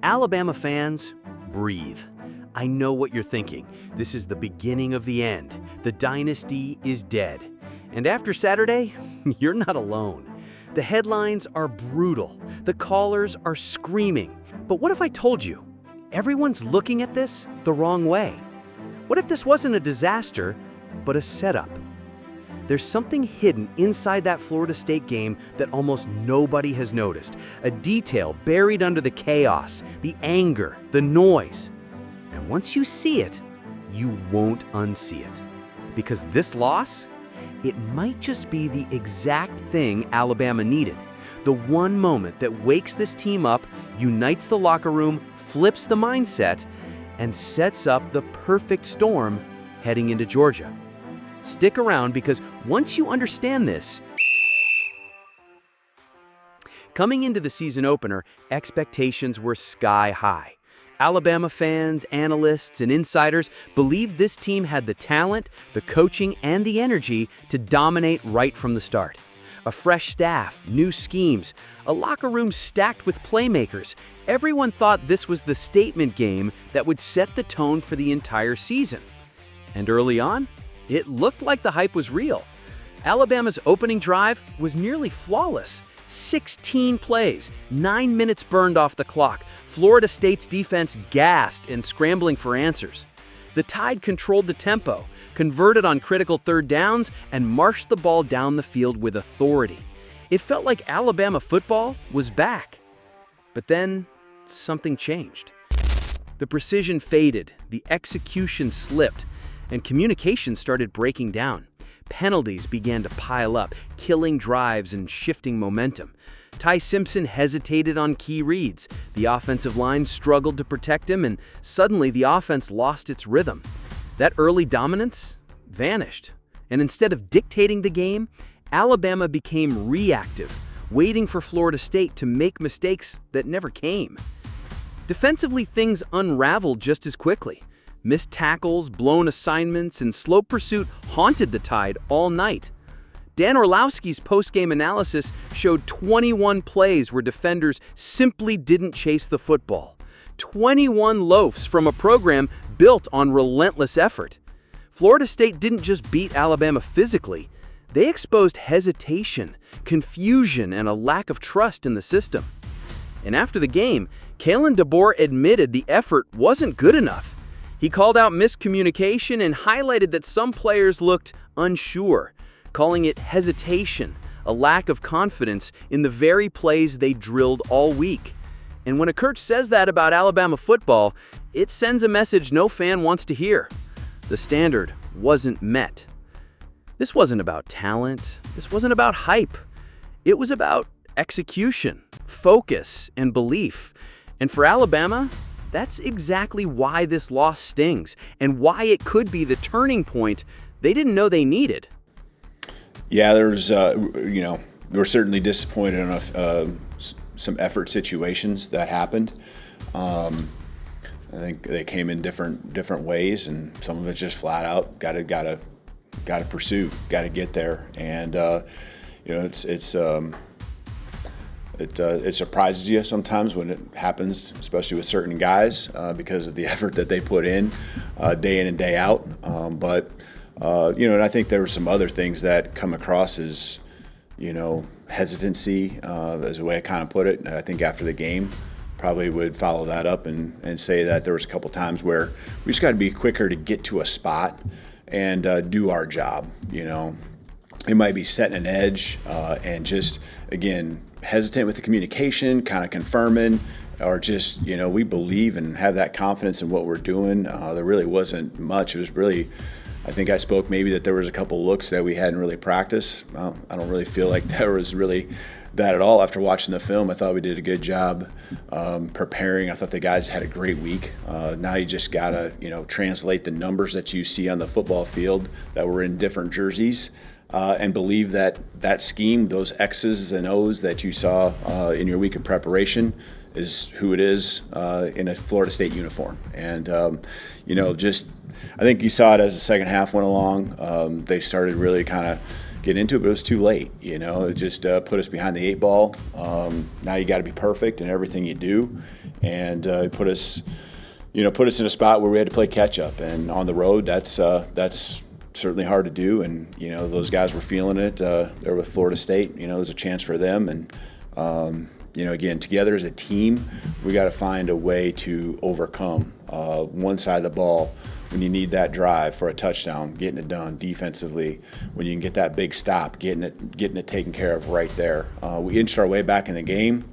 Alabama fans, breathe. I know what you're thinking. This is the beginning of the end. The dynasty is dead. And after Saturday, you're not alone. The headlines are brutal. The callers are screaming. But what if I told you, everyone's looking at this the wrong way? What if this wasn't a disaster, but a setup? There's something hidden inside that Florida State game that almost nobody has noticed. A detail buried under the chaos, the anger, the noise. And once you see it, you won't unsee it. Because this loss, it might just be the exact thing Alabama needed. The one moment that wakes this team up, unites the locker room, flips the mindset, and sets up the perfect storm heading into Georgia. Stick around because once you understand this, coming into the season opener, expectations were sky high. Alabama fans, analysts, and insiders believed this team had the talent, the coaching, and the energy to dominate right from the start. A fresh staff, new schemes, a locker room stacked with playmakers. Everyone thought this was the statement game that would set the tone for the entire season. And early on, it looked like the hype was real. Alabama's opening drive was nearly flawless. 16 plays, 9 minutes burned off the clock. Florida State's defense gassed and scrambling for answers. The Tide controlled the tempo, converted on critical third downs, and marched the ball down the field with authority. It felt like Alabama football was back. But then, something changed. The precision faded, the execution slipped, and communication started breaking down. Penalties began to pile up, killing drives and shifting momentum. Ty Simpson hesitated on key reads. The offensive line struggled to protect him, and suddenly the offense lost its rhythm. That early dominance vanished. And instead of dictating the game, Alabama became reactive, waiting for Florida State to make mistakes that never came. Defensively, things unraveled just as quickly. Missed tackles, blown assignments, and slow pursuit haunted the Tide all night. Dan Orlowski's post-game analysis showed 21 plays where defenders simply didn't chase the football. 21 loafs from a program built on relentless effort. Florida State didn't just beat Alabama physically. They exposed hesitation, confusion, and a lack of trust in the system. And after the game, Kalen DeBoer admitted the effort wasn't good enough. He called out miscommunication and highlighted that some players looked unsure, calling it hesitation, a lack of confidence in the very plays they drilled all week. And when a coach says that about Alabama football, it sends a message no fan wants to hear. The standard wasn't met. This wasn't about talent. This wasn't about hype. It was about execution, focus, and belief. And for Alabama, that's exactly why this loss stings and why it could be the turning point they didn't know they needed. Yeah, there's, we're certainly disappointed in some effort situations that happened. I think they came in different ways, and some of it's just flat out got to pursue, got to get there, and it surprises you sometimes when it happens, especially with certain guys, because of the effort that they put in and day out. And I think there were some other things that come across as, hesitancy, as a way I kind of put it. And I think after the game, probably would follow that up and say that there was a couple times where we just got to be quicker to get to a spot and do our job. It might be setting an edge and just, again, hesitant with the communication, kind of confirming, or just, we believe and have that confidence in what we're doing. There really wasn't much. It was really, I think I spoke maybe that there was a couple looks that we hadn't really practiced. Well, I don't really feel like there was really that at all. After watching the film, I thought we did a good job preparing. I thought the guys had a great week. Now you just got to, translate the numbers that you see on the football field that were in different jerseys. And believe that scheme, those X's and O's that you saw in your week of preparation is who it is in a Florida State uniform. And, I think you saw it as the second half went along. They started really kind of get into it, but it was too late. It just put us behind the 8 ball. Now you got to be perfect in everything you do, and put us in a spot where we had to play catch up. And on the road, that's certainly hard to do. And those guys were feeling it. They're with Florida State. There's a chance for them. And again, together as a team, we got to find a way to overcome one side of the ball. When you need that drive for a touchdown, getting it done defensively, when you can get that big stop, getting it taken care of right there. We inched our way back in the game.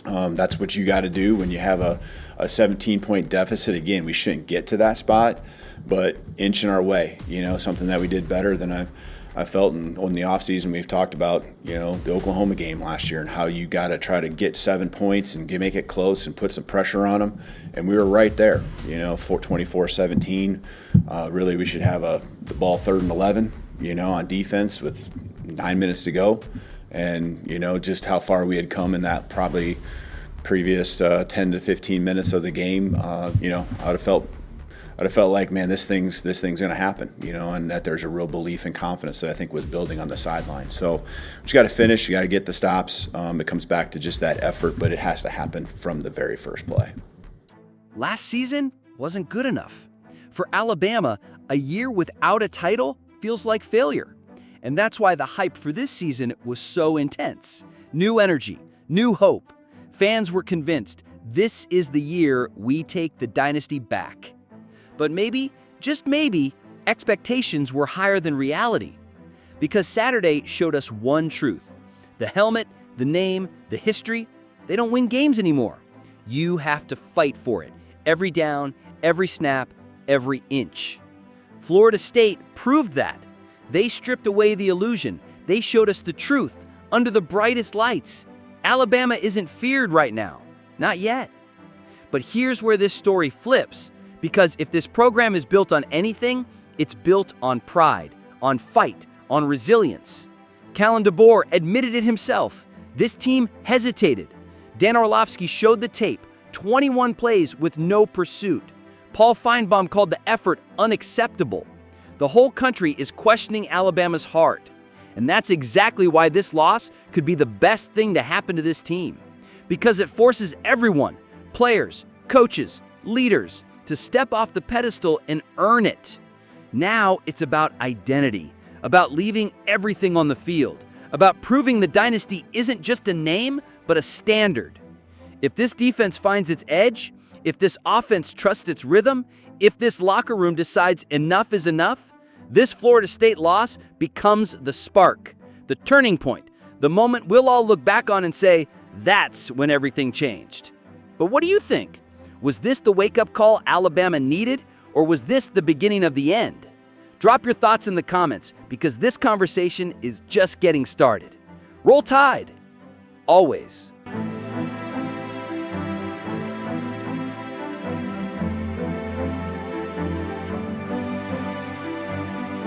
That's what you got to do when you have a 17-point deficit. Again, we shouldn't get to that spot, but inching our way, something that we did better than I felt in the offseason. We've talked about, the Oklahoma game last year and how you got to try to get 7 points and make it close and put some pressure on them. And we were right there, 24-17. Really, we should have the ball 3rd and 11, on defense with 9 minutes to go. And, just how far we had come in that probably previous 10 to 15 minutes of the game, I would have felt like, man, this thing's going to happen, and that there's a real belief and confidence that I think was building on the sideline. So you got to finish, you got to get the stops. It comes back to just that effort, but it has to happen from the very first play. Last season wasn't good enough. For Alabama, a year without a title feels like failure. And that's why the hype for this season was so intense. New energy, new hope. Fans were convinced this is the year we take the dynasty back. But maybe, just maybe, expectations were higher than reality. Because Saturday showed us one truth. The helmet, the name, the history, they don't win games anymore. You have to fight for it. Every down, every snap, every inch. Florida State proved that. They stripped away the illusion. They showed us the truth under the brightest lights. Alabama isn't feared right now. Not yet. But here's where this story flips. Because if this program is built on anything, it's built on pride, on fight, on resilience. Kalen DeBoer admitted it himself. This team hesitated. Dan Orlovsky showed the tape, 21 plays with no pursuit. Paul Feinbaum called the effort unacceptable. The whole country is questioning Alabama's heart. And that's exactly why this loss could be the best thing to happen to this team. Because it forces everyone, players, coaches, leaders, to step off the pedestal and earn it. Now it's about identity, about leaving everything on the field, about proving the dynasty isn't just a name, but a standard. If this defense finds its edge, if this offense trusts its rhythm, if this locker room decides enough is enough, this Florida State loss becomes the spark, the turning point, the moment we'll all look back on and say, that's when everything changed. But what do you think? Was this the wake-up call Alabama needed, or was this the beginning of the end? Drop your thoughts in the comments, because this conversation is just getting started. Roll Tide! Always.